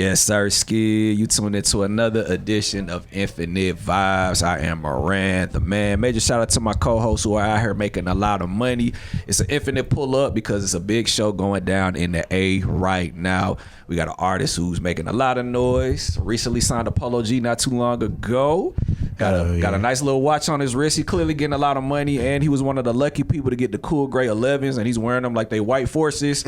Yes, sir, Ski. You tuned into another edition of Infinite Vibes. I am Moran, the man. Major shout out to my co-hosts who are out here making a lot of money. It's an infinite pull up because it's a big show going down in the A right now. We got an artist who's making a lot of noise. Recently signed to Polo G not too long ago. Got a nice little watch on his wrist. He clearly getting a lot of money, and he was one of the lucky people to get the cool gray 11s, and he's wearing them like they white forces.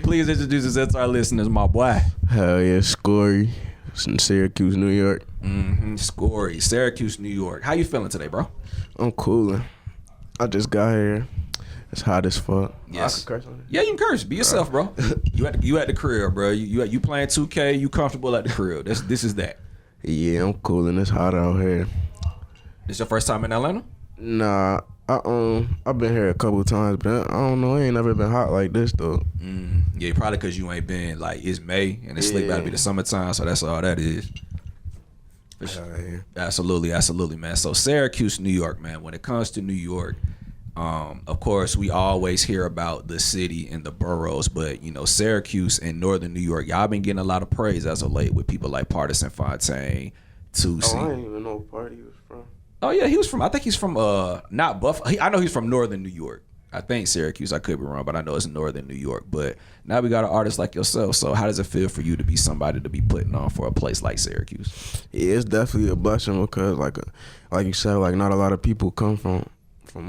Please introduce yourself to our listeners, my boy. Hell yeah, Scorey from Syracuse, New York. Scorey, Syracuse, New York. How you feeling today, bro? I'm coolin'. I just got here. It's hot as fuck. Yes. I can curse on it? Yeah, you can curse. Be yourself, bro. You at the crib, bro. You playing 2K. You comfortable at the crib. This is that. Yeah, I'm coolin'. It's hot out here. This your first time in Atlanta? Nah, I've been here a couple times, but I don't know. It ain't never been hot like this though. Yeah, probably because you ain't been like it's May and it's about to be the summertime, so that's all that is. Yeah. Absolutely, man. So Syracuse, New York, man. When it comes to New York, of course, we always hear about the city and the boroughs, but you know, Syracuse and Northern New York, y'all been getting a lot of praise as of late with people like Partisan Fontaine, Tusi. I didn't even know what part he was from. Oh yeah, I think he's from not Buffalo. I know he's from Northern New York. I think Syracuse. I could be wrong, but I know it's Northern New York. But now we got an artist like yourself. So how does it feel for you to be somebody to be putting on for a place like Syracuse? Yeah, it's definitely a blessing because like you said, like not a lot of people come from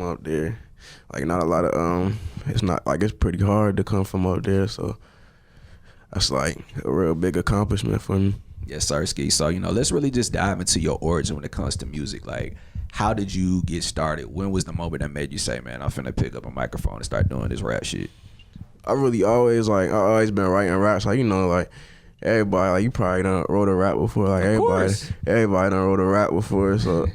up there. Like not a lot of it's not like it's pretty hard to come from up there. So that's like a real big accomplishment for me. Yes, sir, Ski. So, you know, let's really just dive into your origin when it comes to music. Like, how did you get started? When was the moment that made you say, man, I'm finna pick up a microphone and start doing this rap shit? I always been writing raps. Like, you know, like everybody, like you probably done wrote a rap before. Like everybody done wrote a rap before. So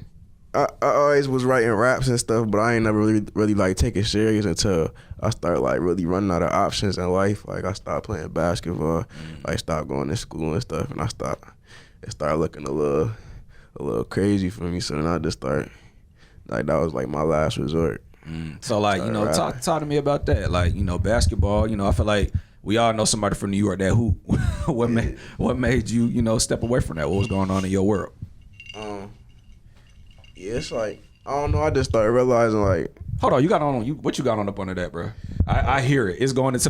I always was writing raps and stuff, but I ain't never really like take it serious until I start like really running out of options in life. Like I stopped playing basketball, like stopped going to school and stuff, and it started looking a little crazy for me. So then I just started, like that was like my last resort. So like, you know, talk to me about that. Like, you know, basketball, you know, I feel like we all know somebody from New York that what made you, you know, step away from that? What was going on in your world? Yeah, it's like, I don't know, I just started realizing like, hold on, what you got on up under that, bro? I hear it. It's going into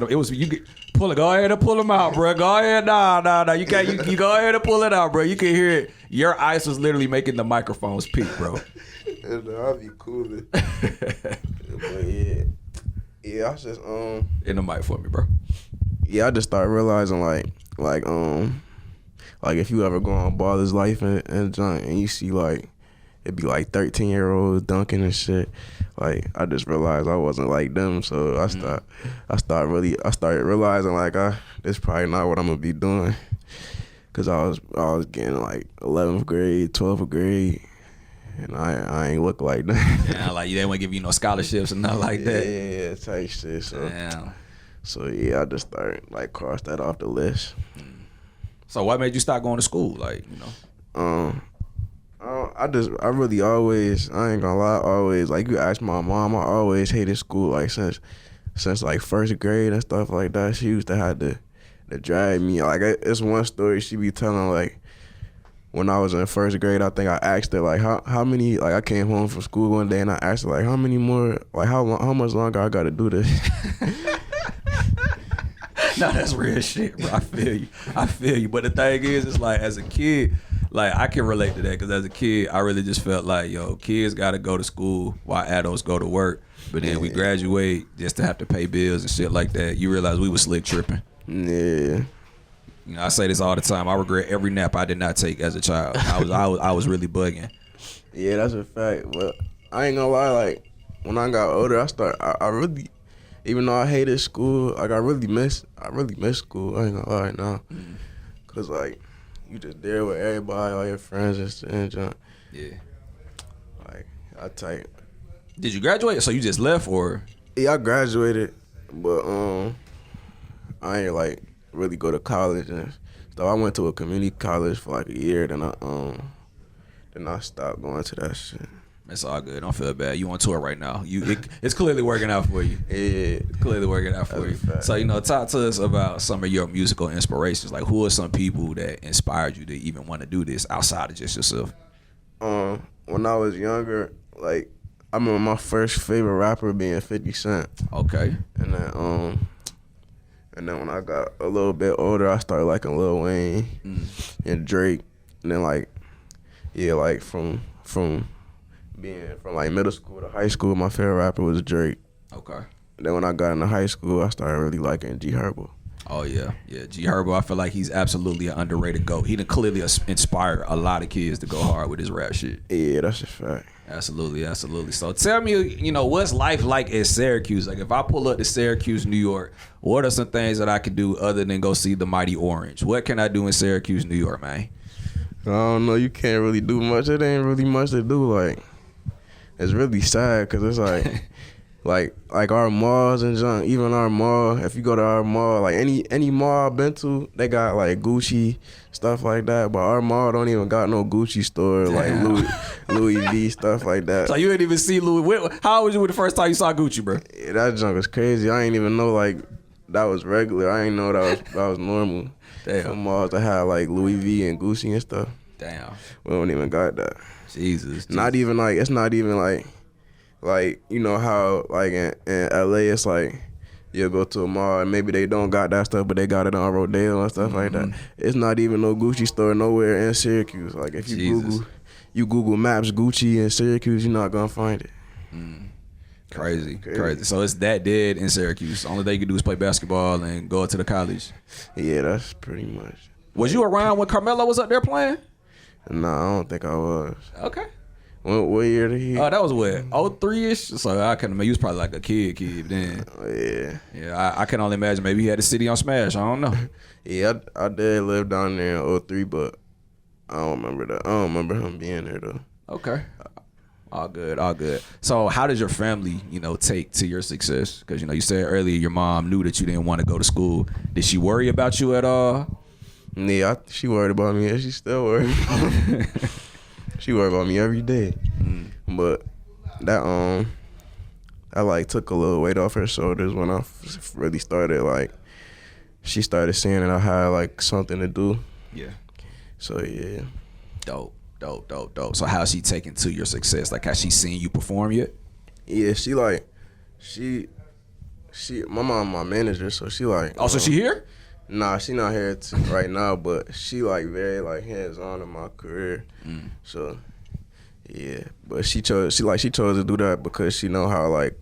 pull it. Go ahead and pull them out, bro. Go ahead, nah. You can't. You go ahead and pull it out, bro. You can hear it. Your ice was literally making the microphones peak, bro. I'll be coolin'. But yeah, I was just in the mic for me, bro. Yeah, I just started realizing like if you ever go on Baller's Life and you see like. It'd be like 13-year-olds dunking and shit. Like I just realized I wasn't like them, so I started realizing like this probably not what I'm gonna be doing. Cause I was getting like 11th grade, 12th grade, and I ain't look like that. Yeah, like they won't give you no scholarships and nothing like that. Yeah, type shit. So damn. So yeah, I just started like cross that off the list. So what made you start going to school? Like, you know. I really always, I ain't gonna lie, always, like you ask my mom, I always hated school, like since like first grade and stuff like that. She used to have to drag me. Like it's one story she be telling, like when I was in first grade, I think I asked her like how many, like I came home from school one day and I asked her like how many more, like how much longer I gotta do this. No, that's real shit, bro. I feel you. But the thing is, it's like as a kid, like I can relate to that because as a kid, I really just felt like, yo, kids got to go to school while adults go to work. But then we graduate just to have to pay bills and shit like that. You realize we was slick tripping. Yeah. You know, I say this all the time. I regret every nap I did not take as a child. I was really bugging. Yeah, that's a fact. But I ain't gonna lie, like when I got older, I really, even though I hated school, like I really miss school. I ain't gonna lie now, cause like you just there with everybody, all your friends and junk. Yeah. Like I type. Did you graduate? So you just left, or? Yeah, I graduated, but I ain't like really go to college and stuff. I went to a community college for like a year, then I stopped going to that shit. It's all good. Don't feel bad. You on tour right now. It's clearly working out for you. Yeah, It's clearly working out for you. So, talk to us about some of your musical inspirations. Like, who are some people that inspired you to even want to do this outside of just yourself? When I was younger, like, I remember my first favorite rapper being 50 Cent. Okay. And then when I got a little bit older, I started liking Lil Wayne and Drake. And then like from being from like middle school to high school, my favorite rapper was Drake. Okay. And then when I got into high school, I started really liking G Herbo. Oh yeah. G Herbo, I feel like he's absolutely an underrated GOAT. He done clearly inspired a lot of kids to go hard with his rap shit. Yeah, that's a fact. Absolutely. So tell me, what's life like at Syracuse? Like, if I pull up to Syracuse, New York, what are some things that I could do other than go see the Mighty Orange? What can I do in Syracuse, New York, man? I don't know. You can't really do much. It ain't really much to do. Like, it's really sad because it's like, like our malls and junk. Even our mall, if you go to our mall, like any mall I've been to, they got like Gucci stuff like that. But our mall don't even got no Gucci store. Damn. Like Louis V stuff like that. So you didn't even see Louis. How old was you the first time you saw Gucci, bro? Yeah, that junk was crazy. I ain't even know like that was regular. I ain't know that was normal. Damn. Some malls that had like Louis V and Gucci and stuff. Damn. We don't even got that. Jesus. Not even like, it's not even like you know how like in LA it's like you'll go to a mall and maybe they don't got that stuff but they got it on Rodeo and stuff like that. It's not even no Gucci store nowhere in Syracuse. Like if you Google Maps Gucci in Syracuse, you're not gonna find it. Crazy. So it's that dead in Syracuse. The only thing you can do is play basketball and go to the college. Yeah, that's pretty much. Was you around when Carmelo was up there playing? Nah, I don't think I was. Okay. What year did he? Oh, that was what, 03-ish? So I can imagine, he was probably like a kid then. Oh, yeah. Yeah, I can only imagine maybe he had the city on Smash. I don't know. Yeah, I did live down there in 03, but I don't remember that. I don't remember him being there, though. Okay. All good. So how does your family, take to your success? Because, you said earlier your mom knew that you didn't want to go to school. Did she worry about you at all? Yeah, she worried about me, and she still worried about me. She worried about me every day. But that like took a little weight off her shoulders when I really started, like, she started seeing that I had like something to do. Yeah. So yeah. Dope. So how's she taking to your success? Like, has she seen you perform yet? Yeah, she my mom my manager, so she like. Oh, so she here? Nah, she not here right now, but she like very like hands on in my career. So yeah, but she chose to do that because she know how like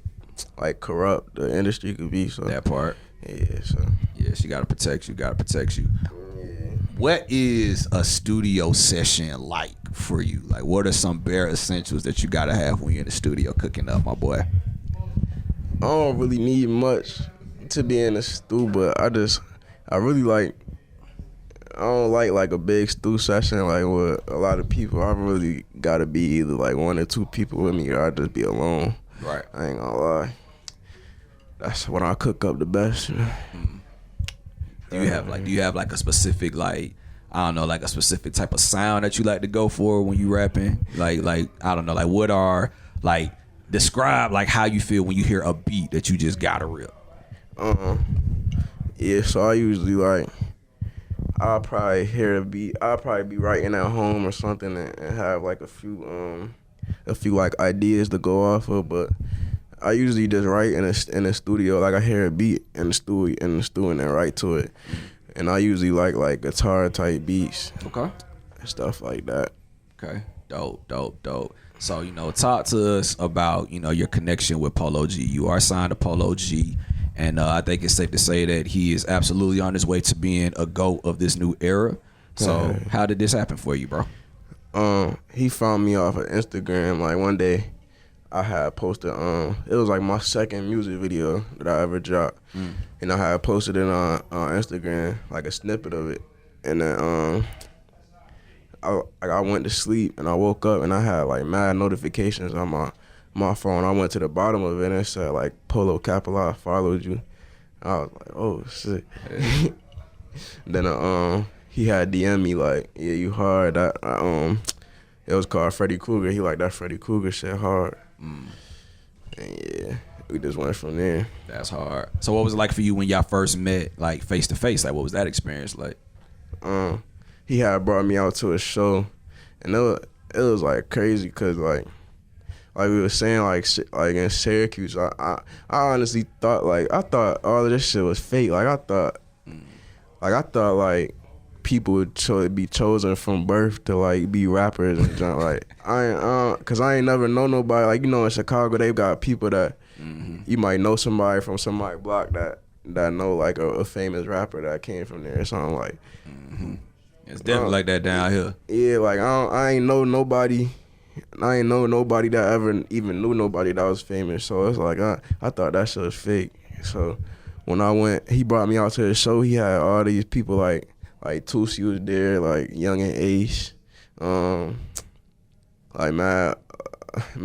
corrupt the industry could be. So that part. Yeah, so yeah, she gotta protect you. Yeah. What is a studio session like for you? Like, what are some bare essentials that you gotta have when you're in the studio cooking up, my boy? I don't really need much to be in the stew, but I really like. I don't like a big stew session like with a lot of people. I really gotta be either like one or two people with me, or I just be alone. Right. I ain't gonna lie. That's when I cook up the best. Do you have like a specific like, I don't know, like a specific type of sound that you like to go for when you rapping? Like I don't know, like what are like describe like how you feel when you hear a beat that you just gotta rip. Yeah, so I usually like, I'll probably hear a beat. I'll probably be writing at home or something and have like a few like ideas to go off of. But I usually just write in the studio. Like I hear a beat in the stew and then write to it. And I usually like guitar type beats. Okay. And stuff like that. Okay. Dope. So, talk to us about, your connection with Polo G. You are signed to Polo G. And I think it's safe to say that he is absolutely on his way to being a GOAT of this new era. So how did this happen for you, bro? He found me off of Instagram. Like one day I had posted, it was like my second music video that I ever dropped. And I had posted it on Instagram, like a snippet of it. And then I went to sleep and I woke up and I had like mad notifications on my phone. I went to the bottom of it and it said like Polo Capital, I followed you. I was like, oh shit. Then he had DM me like, yeah, you hard. It was called Freddy Krueger. He liked that Freddy Krueger shit hard. And yeah, we just went from there. That's hard. So what was it like for you when y'all first met, like face to face? Like what was that experience like? He had brought me out to a show, and it was like crazy because like we were saying like in Syracuse, I honestly thought I thought all of this shit was fake. Like I thought like people would be chosen from birth to like be rappers and junk. Like cause I ain't never know nobody. Like, you know, in Chicago they got people that you might know somebody from somebody's block that know like a famous rapper that came from there or something like. It's definitely like that down here. Yeah, like I ain't know nobody. I ain't know nobody that ever even knew nobody that was famous. So it's like I thought that shit was fake. So when I went, he brought me out to the show. He had all these people like Tusi was there, like Young and Ace, like mad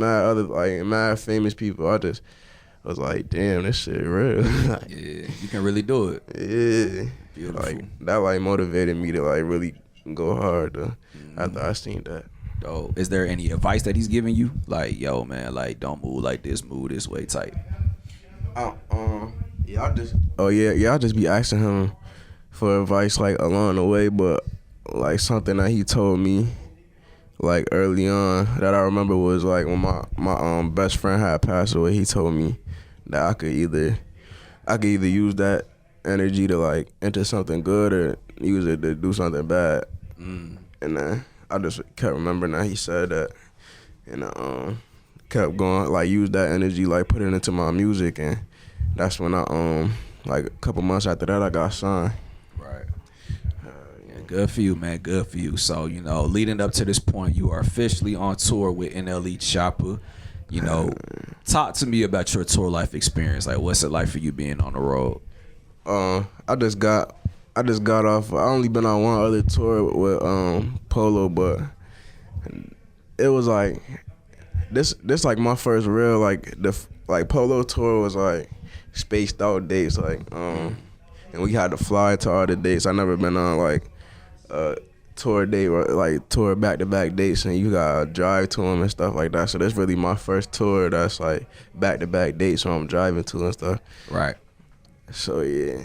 other like mad famous people. I was like, damn, this shit real. Yeah, you can really do it. Yeah, beautiful. Like that like motivated me to like really go hard though. After I seen that. Dope. Is there any advice that he's giving you? Like, yo, man, like don't move like this, move this way type. Yeah, I just be asking him for advice like along the way, but like something that he told me like early on that I remember was like when my best friend had passed away. He told me that I could either use that energy to like enter something good or use it to do something bad. And I just kept remembering that he said that, and kept going like use that energy, like put it into my music, and that's when I like a couple months after that I got signed. Right. Yeah, good for you, man. Good for you. So, you know, leading up to this point, you are officially on tour with NLE Chopper. You know, talk to me about your tour life experience. Like, what's it like for you being on the road? I just got off. I only been on one other tour with Polo, but it was like this like my first real like Polo tour was like spaced out dates, like and we had to fly to all the dates. I never been on like a tour date or like tour back-to-back dates, and you gotta drive to them and stuff like that. So that's really my first tour that's like back-to-back dates, so I'm driving to and stuff. Right. So yeah.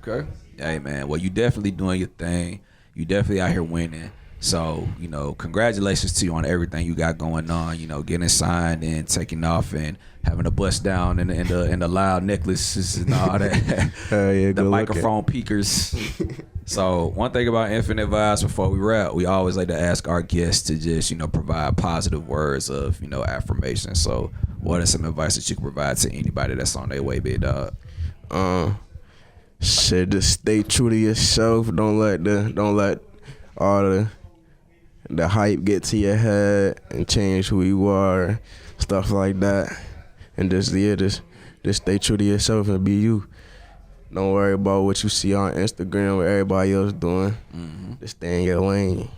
Okay. Hey man, well you definitely doing your thing. You definitely out here winning. So, you know, congratulations to you on everything you got going on, you know, getting signed and taking off and having a bust down and the loud necklaces and all that. Yeah, the microphone peakers. So one thing about Infinite Vibes before we wrap, we always like to ask our guests to just, you know, provide positive words of, you know, affirmation. So what are some advice that you can provide to anybody that's on their way, big dog? Shit, just stay true to yourself. Don't let all the hype get to your head and change who you are, stuff like that. And just stay true to yourself and be you. Don't worry about what you see on Instagram, what everybody else doing. Just stay in your lane.